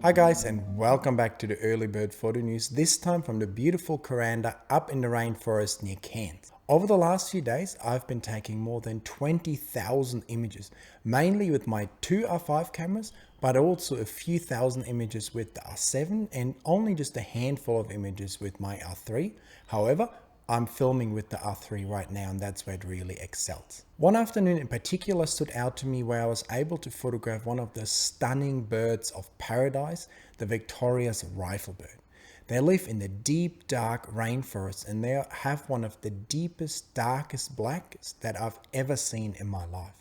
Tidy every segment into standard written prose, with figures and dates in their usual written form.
Hi guys, and welcome back to the early bird photo news, this time from the beautiful Kuranda up in the rainforest near Cairns. Over the last few days, I've been taking more than 20,000 images, mainly with my two R5 cameras, but also a few thousand images with the R7 and only just a handful of images with my R3. However, I'm filming with the R3 right now, and that's where it really excels. One afternoon in particular stood out to me where I was able to photograph one of the stunning birds of paradise, the Victoria's Riflebird. They live in the deep, dark rainforest, and they have one of the deepest, darkest blacks that I've ever seen in my life.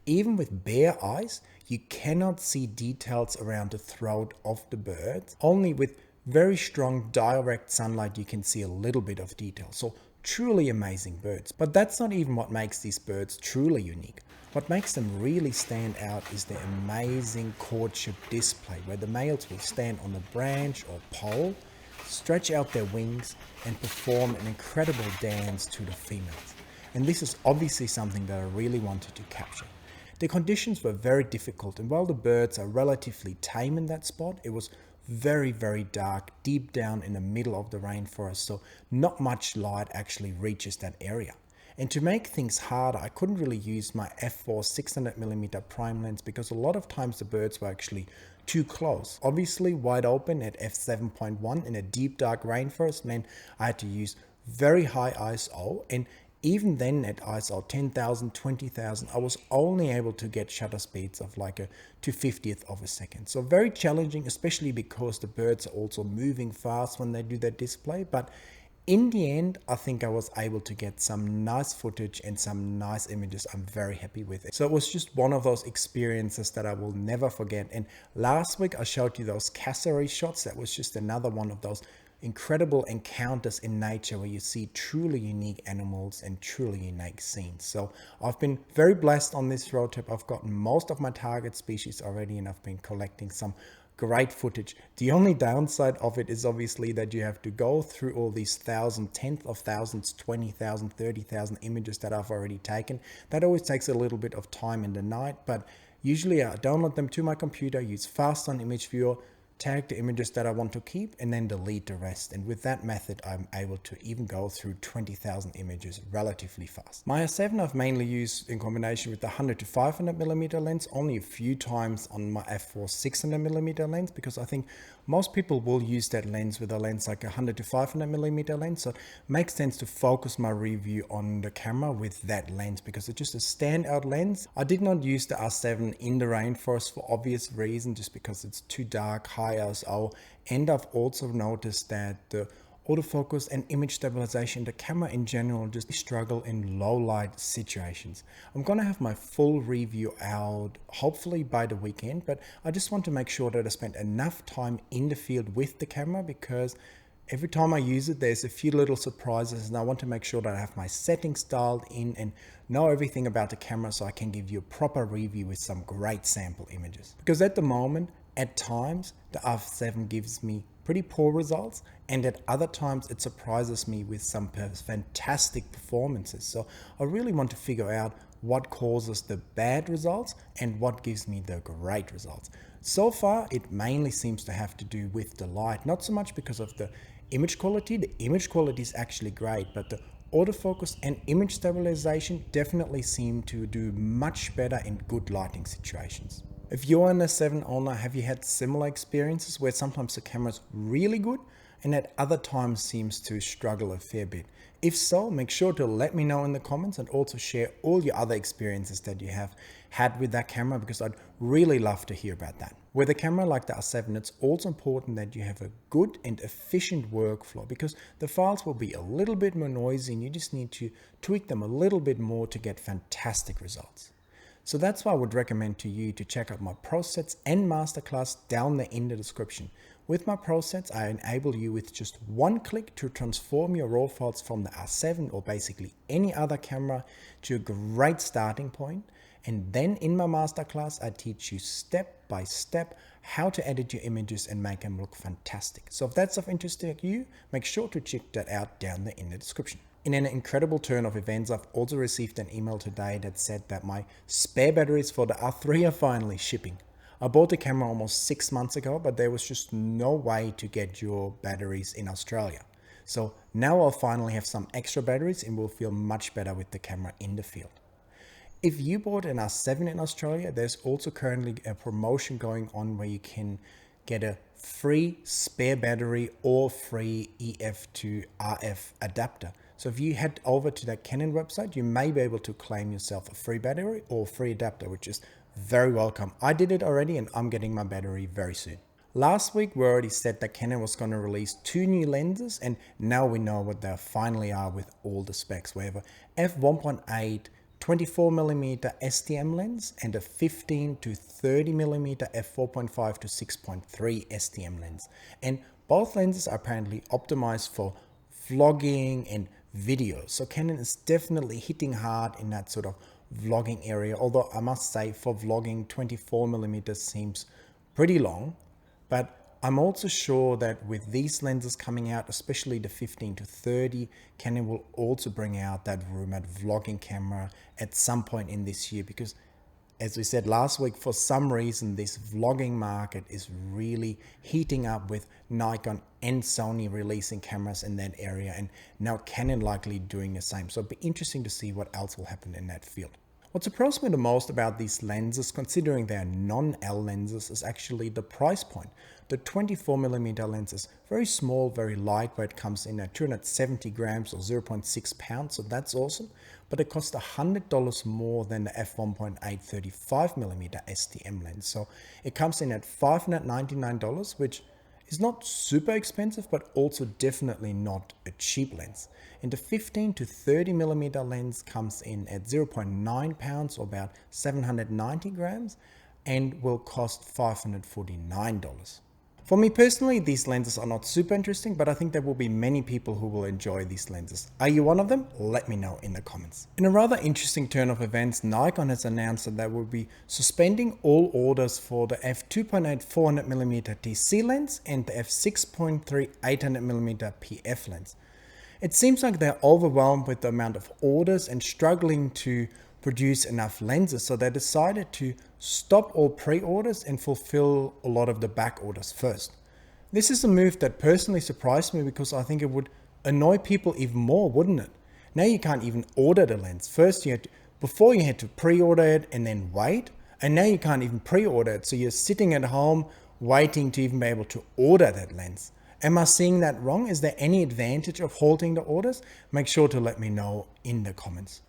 Even with bare eyes, you cannot see details around the throat of the birds. Only with very strong direct sunlight you can see a little bit of detail. So truly amazing birds. But that's not even what makes these birds truly unique. What makes them really stand out is their amazing courtship display, where the males will stand on a branch or pole, stretch out their wings and perform an incredible dance to the females. And this is obviously something that I really wanted to capture. The conditions were very difficult, and while the birds are relatively tame in that spot, it was very, very dark deep down in the middle of the rainforest, so not much light actually reaches that area. And to make things harder, I couldn't really use my f4 600mm prime lens because a lot of times the birds were actually too close. Obviously wide open at f7.1 in a deep dark rainforest meant I had to use very high ISO, and even then at ISO 10,000, 20,000, I was only able to get shutter speeds of like a 2/50th of a second. So very challenging, especially because the birds are also moving fast when they do their display. But in the end, I think I was able to get some nice footage and some nice images. I'm very happy with it. So it was just one of those experiences that I will never forget. And last week I showed you those cassowary shots. That was just another one of those incredible encounters in nature where you see truly unique animals and truly unique scenes. So I've been very blessed on this road trip. I've gotten most of my target species already, and I've been collecting some great footage. The only downside of it is obviously that you have to go through all these thousands, tens of thousands, 20,000, 30,000 images that I've already taken. That always takes a little bit of time in the night, but usually I download them to my computer, use fast on image viewer, tag the images that I want to keep, and then delete the rest. And with that method, I'm able to even go through 20,000 images relatively fast. My R7 I've mainly used in combination with the 100 to 500mm lens, only a few times on my f4 600mm lens, because I think most people will use that lens with a lens like a 100 to 500mm lens. So it makes sense to focus my review on the camera with that lens because it's just a standout lens. I did not use the R7 in the rainforest for obvious reason, just because it's too dark, high ISO, and I've also noticed that the autofocus and image stabilization, the camera in general, just struggle in low light situations. I'm gonna have my full review out hopefully by the weekend, but I just want to make sure that I spend enough time in the field with the camera, because every time I use it, there's a few little surprises, and I want to make sure that I have my settings dialed in and know everything about the camera so I can give you a proper review with some great sample images. Because at the moment, at times, the R7 gives me pretty poor results, and at other times it surprises me with some fantastic performances. So I really want to figure out what causes the bad results and what gives me the great results. So far, it mainly seems to have to do with the light, not so much because of the image quality. The image quality is actually great, but the autofocus and image stabilization definitely seem to do much better in good lighting situations. If you're an S7 owner, have you had similar experiences where sometimes the camera's really good and at other times seems to struggle a fair bit? If so, make sure to let me know in the comments, and also share all your other experiences that you have had with that camera, because I'd really love to hear about that. With a camera like the R7, it's also important that you have a good and efficient workflow, because the files will be a little bit more noisy and you just need to tweak them a little bit more to get fantastic results. So that's why I would recommend to you to check out my PROSETS and Masterclass down there in the description. With my PROSETS, I enable you with just one click to transform your raw files from the R7 or basically any other camera to a great starting point. And then in my Masterclass, I teach you step by step how to edit your images and make them look fantastic. So if that's of interest to you, make sure to check that out down there in the description. In an incredible turn of events, I've also received an email today that said that my spare batteries for the R3 are finally shipping. I bought the camera almost 6 months ago, but there was just no way to get your batteries in Australia. So now I'll finally have some extra batteries and will feel much better with the camera in the field. If you bought an R7 in Australia, there's also currently a promotion going on where you can get a free spare battery or free EF to RF adapter. So if you head over to that Canon website, you may be able to claim yourself a free battery or free adapter, which is very welcome. I did it already and I'm getting my battery very soon. Last week, we already said that Canon was going to release 2 new lenses, and now we know what they finally are with all the specs. We have a f1.8 24mm STM lens and a 15 to 30mm f4.5 to 6.3 STM lens. And both lenses are apparently optimized for vlogging and video. So Canon is definitely hitting hard in that sort of vlogging area. Although I must say for vlogging, 24mm seems pretty long. But I'm also sure that with these lenses coming out, especially the 15 to 30, Canon will also bring out that rumored vlogging camera at some point in this year, because as we said last week, for some reason this vlogging market is really heating up with Nikon and Sony releasing cameras in that area, and now Canon likely doing the same. So it'll be interesting to see what else will happen in that field. What surprised me the most about these lenses, considering they're non-L lenses, is actually the price point. The 24mm lens is very small, very lightweight, comes in at 270 grams or 0.6 pounds, so that's awesome. But it costs $100 more than the f1.8 35mm STM lens. So it comes in at $599, which is not super expensive, but also definitely not a cheap lens. And the 15 to 30mm lens comes in at 0.9 pounds or about 790 grams and will cost $549. For me personally, these lenses are not super interesting, but I think there will be many people who will enjoy these lenses. Are you one of them? Let me know in the comments. In a rather interesting turn of events, Nikon has announced that they will be suspending all orders for the f2.8 400mm TC lens and the f6.3 800mm PF lens. It seems like they're overwhelmed with the amount of orders and struggling to produce enough lenses, so they decided to stop all pre-orders and fulfill a lot of the back orders first. This is a move that personally surprised me because I think it would annoy people even more, wouldn't it? Now you can't even order the lens. First before you had to pre-order it and then wait, and now you can't even pre-order it, so you're sitting at home waiting to even be able to order that lens. Am I seeing that wrong? Is there any advantage of halting the orders? Make sure to let me know in the comments.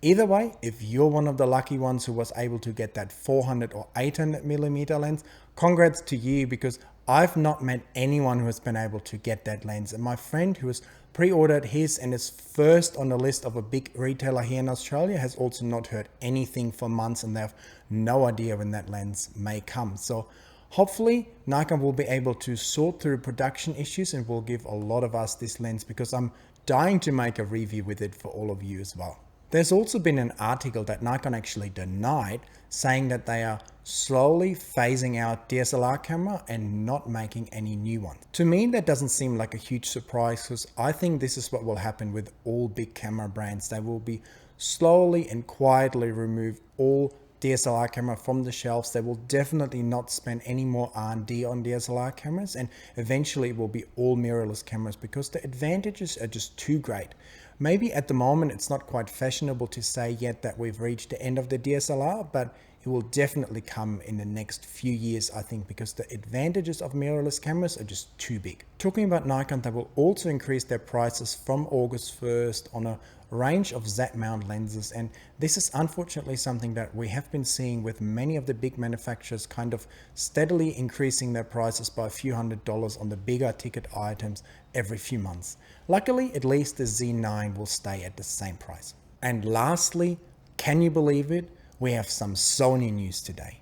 Either way, if you're one of the lucky ones who was able to get that 400 or 800mm lens, congrats to you, because I've not met anyone who has been able to get that lens. And my friend who has pre-ordered his and is first on the list of a big retailer here in Australia has also not heard anything for months, and they have no idea when that lens may come. So hopefully Nikon will be able to sort through production issues and will give a lot of us this lens, because I'm dying to make a review with it for all of you as well. There's also been an article that Nikon actually denied, saying that they are slowly phasing out DSLR camera and not making any new ones. To me, that doesn't seem like a huge surprise, because I think this is what will happen with all big camera brands. They will be slowly and quietly remove all DSLR camera from the shelves. They will definitely not spend any more R&D on DSLR cameras, and eventually it will be all mirrorless cameras because the advantages are just too great. Maybe at the moment it's not quite fashionable to say yet that we've reached the end of the DSLR, but it will definitely come in the next few years, I think, because the advantages of mirrorless cameras are just too big. Talking about Nikon, they will also increase their prices from August 1st on a range of Z-mount lenses, and this is unfortunately something that we have been seeing with many of the big manufacturers kind of steadily increasing their prices by a few $100s on the bigger ticket items every few months. Luckily, at least the Z9 will stay at the same price. And lastly, can you believe it? We have some Sony news today.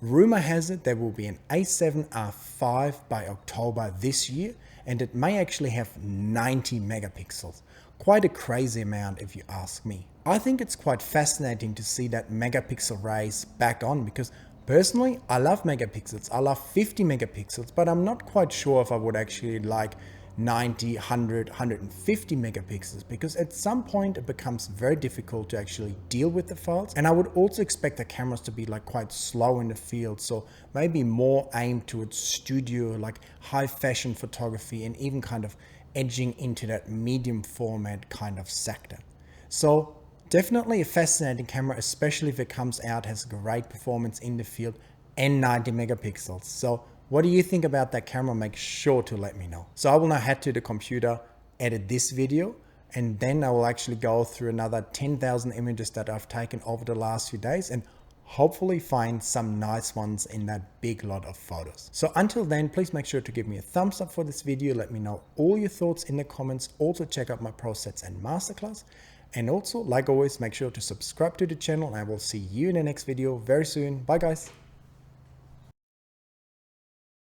Rumor has it there will be an A7R5 by October this year, and it may actually have 90 megapixels. Quite a crazy amount if you ask me. I think it's quite fascinating to see that megapixel race back on, because personally I love megapixels. I love 50 megapixels, but I'm not quite sure if I would actually like 90, 100, 150 megapixels, because at some point it becomes very difficult to actually deal with the files. And I would also expect the cameras to be like quite slow in the field, so maybe more aimed towards studio, like high fashion photography, and even kind of edging into that medium format kind of sector. So definitely a fascinating camera, especially if it comes out, has great performance in the field and 90 megapixels. So what do you think about that camera? Make sure to let me know. So I will now head to the computer, edit this video, and then I will actually go through another 10,000 images that I've taken over the last few days and hopefully find some nice ones in that big lot of photos. So until then, please make sure to give me a thumbs up for this video. Let me know all your thoughts in the comments. Also check out my PROSETS and Masterclass. And also, like always, make sure to subscribe to the channel, and I will see you in the next video very soon. Bye guys.